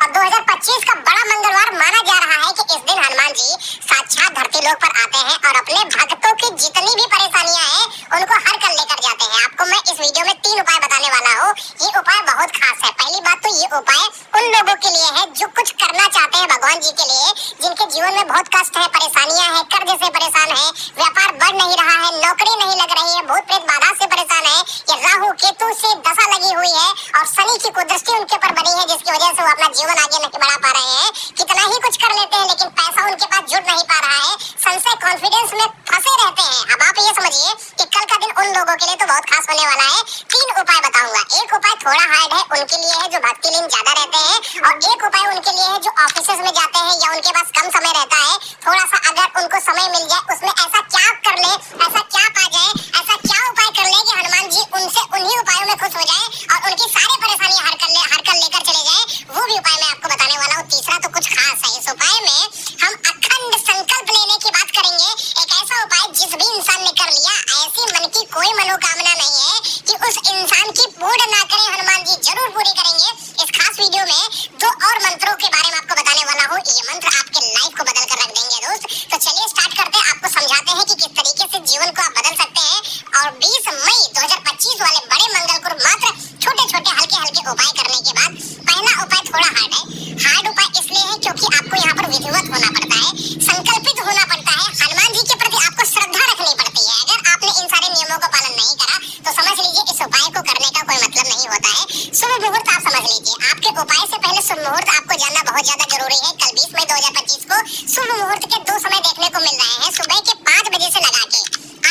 और 2025 का बड़ा मंगलवार माना जा रहा है कि इस दिन हनुमान जी साक्षात धरती लोक पर आते हैं और अपने भक्तों की जितनी भी परेशानियां हैं उनको हर कर लेकर जाते हैं। आपको मैं इस वीडियो में 3 उपाय बताने वाला हूँ। ये उपाय बहुत खास है। पहली बात तो ये उपाय उन लोगों के लिए है जो कुछ करना चाहते हैं भगवान जी के लिए, जिनके जीवन में बहुत कष्ट है, परेशानियां है, कर्ज से परेशान है, व्यापार बढ़ नहीं रहा है, नौकरी नहीं लग रही है, भूत प्रेत बाधा से परेशान है, या राहु केतु से दशा लगी हुई है और शनि की कुदृष्टि उनके ऊपर बनी है, जिसकी वजह से वो अपना जीवन आगे नहीं बढ़ा पा रहे हैं। कितना ही कुछ कर लेते हैं लेकिन पैसा उनके पास जुड़ नहीं पा रहा है, संशय कॉन्फिडेंस में फंसे रहते हैं। अब आप ये समझिए कि कल का दिन उन लोगों के लिए तो बहुत खास होने वाला है। 3 उपाय बताऊंगा। एक उपाय थोड़ा हार्ड है, उनके लिए है जो भक्ति लीन ज्यादा रहते हैं, और एक उपाय उनके लिए है जो ऑफिसेस में जाते हैं या उनके पास कम समय रहता है। थोड़ा सा अगर उनको समय मिल जाए उसमें ऐसा क्या कर ले, ऐसा क्या पा जाए, ऐसा क्या उपाय कर ले कि हनुमान जी उनसे उन्हीं उपायों में खुश हो जाए और उनकी सारी परेशानी हर कर लेकर चले जाए। वो भी उपाय मैं आपको बताने वाला हूँ। तीसरा तो कुछ खास है। इस उपाय में हम अखंड संकल्प लेने की बात करेंगे। एक ऐसा उपाय जिस भी इंसान ने कर लिया, ऐसी मन की कोई मनोकामना नहीं है कि उस इंसान की पूर्ण ना करें, हनुमान जी जरूर पूरी करेंगे। इस खास वीडियो में 2 और मंत्रों के बारे में आपको बताने वाला हूँ। ये मंत्र आपके लाइफ को बदल कर रख देंगे दोस्त। तो चलिए स्टार्ट करते हैं। आपको समझाते हैं कि किस तरीके से जीवन को आप बदल सकते हैं। और 20 मई 2025 वाले बड़े मंगल को मात्र छोटे छोटे हल्के हल्के उपाय करने के बाद पहला उपाय थोड़ा हार्ड है। हार्ड उपाय इसलिए है क्योंकि आपको यहाँ पर विधिवत होना पड़ता है, संकल्पित होना पड़ता है, हनुमान जी के प्रति आपको श्रद्धा रखनी पड़ती है। अगर आपने इन सारे नियमों का पालन नहीं करा तो समझ लीजिए इस उपाय को करने का कोई मतलब नहीं होता है। शुभ मुहूर्त आप समझ लीजिए। आपके उपाय से पहले शुभ मुहूर्त आपको जानना बहुत ज्यादा जरूरी है। कल 20 मई 2025 को शुभ मुहूर्त के 2 समय देखने को मिल रहे हैं। सुबह के 5 बजे से लगा के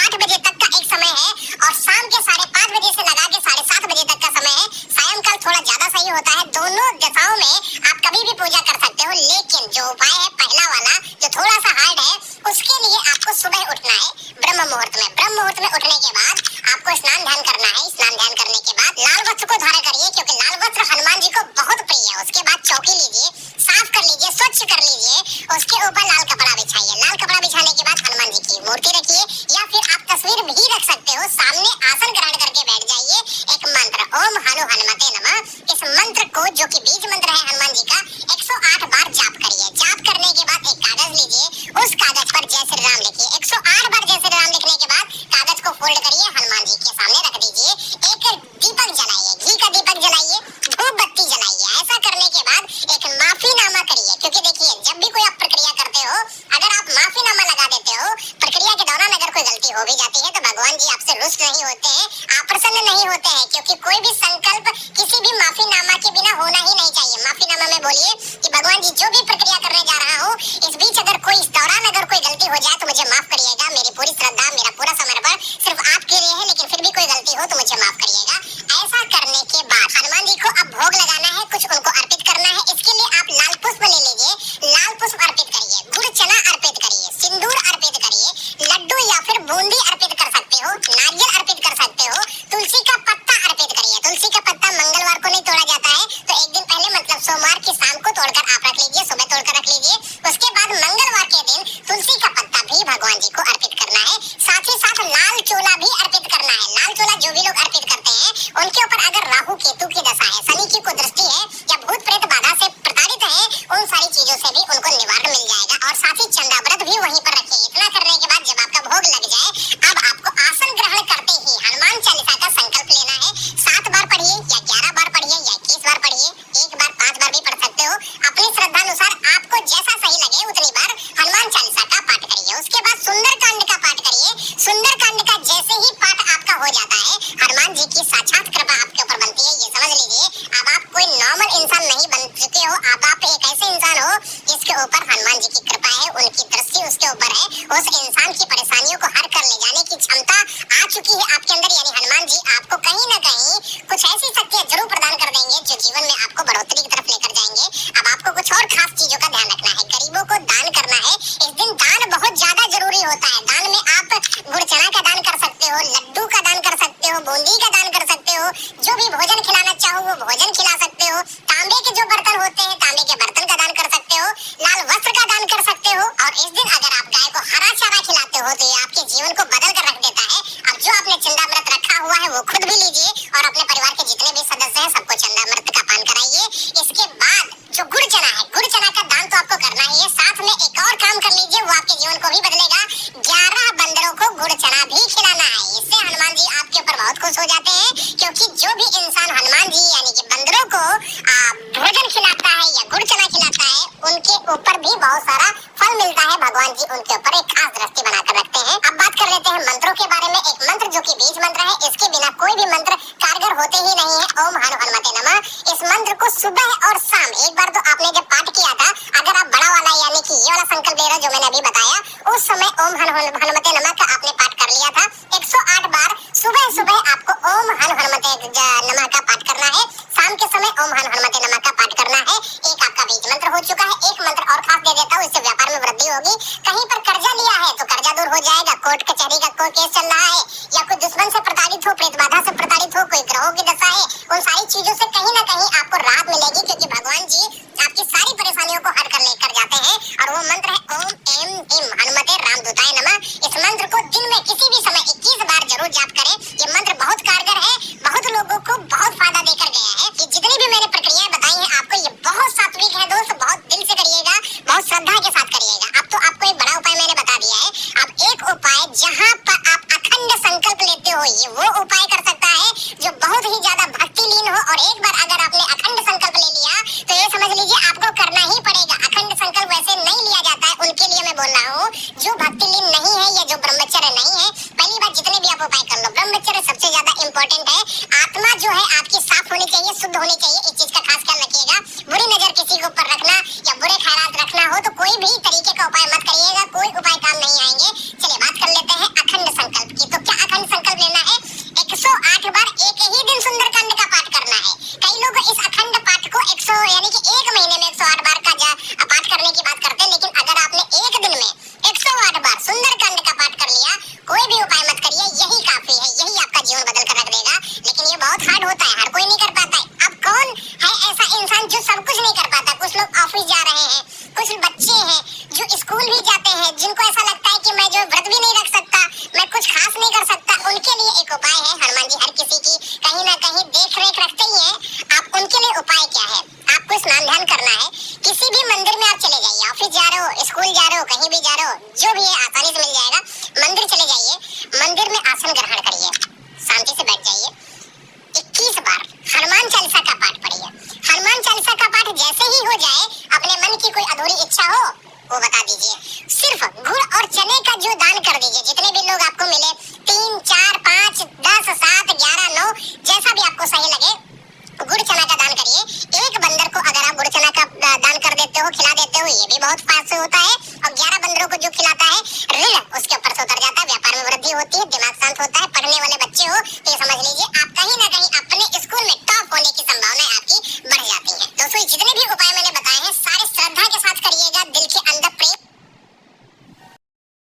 8 बजे तक का एक समय है और शाम के 5:30 बजे से लगा के 7:30 बजे तक का समय है। सायंकाल थोड़ा ज्यादा सही होता है। दोनों दशाओं में आप कभी भी पूजा कर सकते हो, लेकिन जो उपाय है पहला वाला जो थोड़ा सा हार्ड है, उसके लिए आपको सुबह उठना है ब्रह्म मुहूर्त में। ब्रह्म मुहूर्त में उठने के बाद आपको स्नान ध्यान करना है। स्नान ध्यान करने के बाद लाल वस्त्र को धारण करिए क्योंकि लाल वस्त्र हनुमान जी को बहुत प्रिय है। उसके बाद चौकी लीजिए, साफ कर लीजिए, स्वच्छ कर लीजिए, उसके ऊपर लाल कपड़ा बिछाइए। लाल कपड़ा बिछाने के बाद हनुमान जी की मूर्ति रखिए या फिर आप तस्वीर भी रख सकते हो। सामने आसन ग्रहण करके बैठ जाइए। एक मंत्र ओम हनु हनुमते नमः, इस मंत्र को जो कि बीज मंत्र है हनुमान जी का, 108 बार जाप करिए। जाप करने के बाद एक कागज लीजिए, उस कागज पर जय श्री राम लिखिए। 108 बार जय श्री राम लिखने के बाद कागज को फोल्ड करिए, हनुमान जी के सामने रख दीजिए। एक दीपक जलाइए, घी का दीपक जलाइए, धूप बत्ती जलाइए। ऐसा करने के बाद एक माफीनामा करिए, क्योंकि देखिए जब भी कोई आप प्रक्रिया करते हो, अगर आप माफीनामा लगा देते हो, प्रक्रिया के दौरान अगर कोई गलती हो भी जाती है तो भगवान जी आपसे रुष्ट नहीं होते हैं, आप प्रसन्न नहीं होते हैं, क्योंकि कोई भी संकल्प किसी भी माफीनामा के बिना होना ही नहीं चाहिए। माफीनामा में बोलिए कि भगवान जी जो भी प्रक्रिया करने जा रहा हूँ, इस बीच अगर कोई इस दौरान अगर कोई गलती हो जाए तो मुझे माफ करिएगा। मेरी पूरी श्रद्धा, मेरा पूरा समर्पण सिर्फ आपके लिए है, लेकिन फिर भी कोई गलती हो तो मुझे माफ करिएगा। ऐसा करने के बाद हनुमान जी को अब भोग लगाना है, कुछ उनको अर्पित करना है। इसके लिए आप लाल पुष्प ले लीजिए, लाल पुष्प अर्पित करिए, गुड़ चना अर्पित करिए, सिंदूर अर्पित करिए, लड्डू या फिर बूंदी अर्पित कर सकते हो, नारियल अर्पित कर सकते हो, तुलसी का पत्ता अर्पित करिए। तुलसी का पत्ता मंगलवार को नहीं तोड़ा जाता है, तो एक दिन पहले मतलब सोमवार की शाम को तोड़कर आप रख लीजिए, सुबह तोड़कर रख लीजिए। उसके बाद मंगलवार के दिन तुलसी का पत्ता भी भगवान जी को अर्पित करना है। साथ ही साथ लाल चोला भी अर्पित करना है। लाल चोला जो भी लोग अर्पित करते हैं उनके ऊपर अगर राहु केतु की दशा है, शनि की कुदृष्टि है या भूत प्रेत बाधा से प्रताड़ित है, उन सारी चीजों से भी उनको निवारण मिल जाएगा। और साथ ही चंदा व्रत भी वहीं पर रखिए। इतना करने के बाद जब आपका भोग लग जाए, अब आपको आसन ग्रहण करते ही हनुमान चालीसा का संकल्प लेना है। 7 बार पढ़िए या 11 बार पढ़िए या 21 बार पढ़िए, 1 बार 5 बार भी पढ़ सकते हो। अपनी श्रद्धा अनुसार आपको जैसा सही लगे उतनी बार हनुमान चालीसा का पाठ करिए। उसके बाद सुंदरकांड का पाठ करिए। सुंदरकांड का जैसे ही पाठ आपका हो जाता है, हनुमान जी की साक्षात कृपा आपके ऊपर बनती है। ये समझ लीजिए अब आप कोई नॉर्मल इंसान नहीं बन चुके हो, अब आप एक ऐसे इंसान हो जिसके ऊपर हनुमान जी की कृपा है, उनकी दृष्टि उसके ऊपर है। उस इंसान की परेशानियों को हर कर ले जाने की क्षमता आ चुकी है आपके अंदर, यानी हनुमान जी आपको कहीं ना कहीं कुछ ऐसी शक्तियां जरूर प्रदान कर देंगे जो जीवन में आपको बढ़ोतरी की तरफ लेकर जाएंगे। अब आपको कुछ और खास चीजों का ध्यान रखना है। गरीबों को दान करना है। इस दिन दान बहुत ज्यादा जरूरी होता है। दान में आप गुड़ चना का दान कर सकते हो, लड्डू का दान कर सकते हो, बूंदी का दान कर सकते हो, जो भी भोजन खिलाना चाहो वो भोजन खिला सकते हो। तांबे के जो बर्तन होते हैं, तांबे के बर्तन का दान कर सकते हो, लाल वस्त्र का ऊपर भी बहुत सारा फल मिलता है। भगवान जी उनके ऊपर एक खास दृष्टि बनाकर रखते हैं। अब बात कर लेते हैं मंत्रों के बारे में। एक मंत्र जो कि बीज मंत्र है, इसके बिना कोई भी मंत्र कारगर होते ही नहीं है। ओम हनु हनुमते नमः। इस मंत्र को सुबह और शाम एक बार तो आपने जब पाठ किया था, अगर आप बड़ा वाला यानी कि ये वाला संकल्प ले रहे हो जो मैंने अभी बताया, उस समय ओम हनुमते नमः का आपने पाठ कर लिया था 108 बार। सुबह सुबह आपको ओम हनुमते नमः का पाठ करना है, शाम के समय ओम हनुमते नमः का पाठ करना है। एक आपका बीज मंत्र हो चुका है। एक मंत्र और खास दे देता हूँ, इससे व्यापार में वृद्धि होगी। कहीं पर कर्जा लिया है तो कर्जा दूर हो जाएगा। कोर्ट कचहरी का कोई केस चल रहा है या कोई दुश्मन से प्रताड़ित हो, प्रेत बाधा से प्रताड़ित हो, कोई ग्रहों की दशा है, उन सारी चीजों से कहीं ना कहीं आपको राहत मिलेगी, क्योंकि भगवान जी आपकी सारी परेशानियों को हर कर लेकर जाते हैं। और वो मंत्र है ओम एम इम हनुमते रामदूताय नमः। इस मंत्र को दिन में किसी भी समय 21 बार जरूर जाप करें। ये मंत्र बहुत कारगर है, बहुत लोगों को बहुत फायदा देकर गया है। कि जितनी भी मैंने प्रक्रियाएं बताई हैं आपको, ये बहुत सात्विक है दोस्त। बहुत दिल से करिएगा, बहुत श्रद्धा के साथ करिएगा। अब तो आपको एक बड़ा उपाय मैंने बता दिया है। अब एक उपाय जहाँ पर आप अखंड संकल्प लेते हो, ये वो उपाय कर सकता है जो बहुत ही ज्यादा भक्तिलीन हो। और एक बार अगर आपने अखंड संकल्प ले लिया तो ये समझ लीजिए आपको करना ही पड़ेगा। अखंड संकल्प वैसे नहीं लिया जाता है, उनके लिए मैं बोल रहा हूँ जो भक्तिलीन नहीं है या जो ब्रह्मचर्य नहीं है। पहली बात, जितने भी आप उपाय कर लो, ब्रह्मचर्य सबसे ज्यादा इंपॉर्टेंट है। आत्मा जो है आपकी साफ होनी चाहिए, शुद्ध होनी चाहिए। इस चीज का खास ख्याल रखिएगा। बुरी नजर किसी के ऊपर रखना या बुरे ख्यालात रखना हो तो कोई भी तरीके का उपाय मत करिएगा, कोई उपाय काम नहीं आएंगे। चलिए बात कर लेते हैं अखंड संकल्प की। तो क्या अखंड संकल्प लेना है? 108 बार एक ही दिन सुंदरकांड का पाठ करना है। कई लोग इस अखंड पाठ को 100 यानी कि एक महीने में 108 बार का पाठ करने की बात करते हैं, लेकिन अगर आपने एक दिन में 108 बार सुंदरकांड का पाठ कर लिया, कोई भी उपाय मत करिए, यही काफी है। यही आपका जीवन बदल कर रख देगा। लेकिन ये बहुत हार्ड होता है, हर कोई नहीं कर पाता है। अब कौन है ऐसा इंसान जो सब कुछ नहीं कर पाता? कुछ लोग ऑफिस जा रहे हैं, कुछ बच्चे हैं जो स्कूल भी जाते हैं, जिनको ऐसा लगता है कि मैं जो व्रत भी नहीं रख सकता, मैं कुछ खास नहीं कर सकता। उनके लिए एक उपाय है। हनुमान जी हर किसी की कहीं ना कहीं देख रेख रखते ही हैं। आप उनके लिए उपाय क्या है? आपको स्नान ध्यान करना है। किसी भी मंदिर में आप चले जाइए, ऑफिस जा रहे हो, स्कूल जा रहे हो, कहीं भी जा रहे हो, जो भी है आसानी से मिल जाएगा। मंदिर चले जाइए, मंदिर में आसन ग्रहण करिए, शांति से बैठ जाइए। 21 बार हनुमान चालीसा का पाठ पढ़िए। हनुमान चालीसा का पाठ जैसे ही हो जाए, अपने मन की कोई अधूरी इच्छा हो वो बता दीजिए। सिर्फ गुड़ और चने का जो दान कर दीजिए, जितने भी लोग आपको मिले, 3 4 5 10 7 11 9, जैसा भी आपको सही लगे, गुड़ चना का दान करिए। एक बंदर को अगर आप गुड़ चना का दान कर देते हो, खिला देते हो, ये भी बहुत फास्ट से होता है। और 11 बंदरों को जो खिलाता है, ऋण उसके ऊपर से उतर जाता है, व्यापार में वृद्धि होती है, दिमाग शांत होता है। पढ़ने वाले बच्चे हो तो ये समझ लीजिए आप कहीं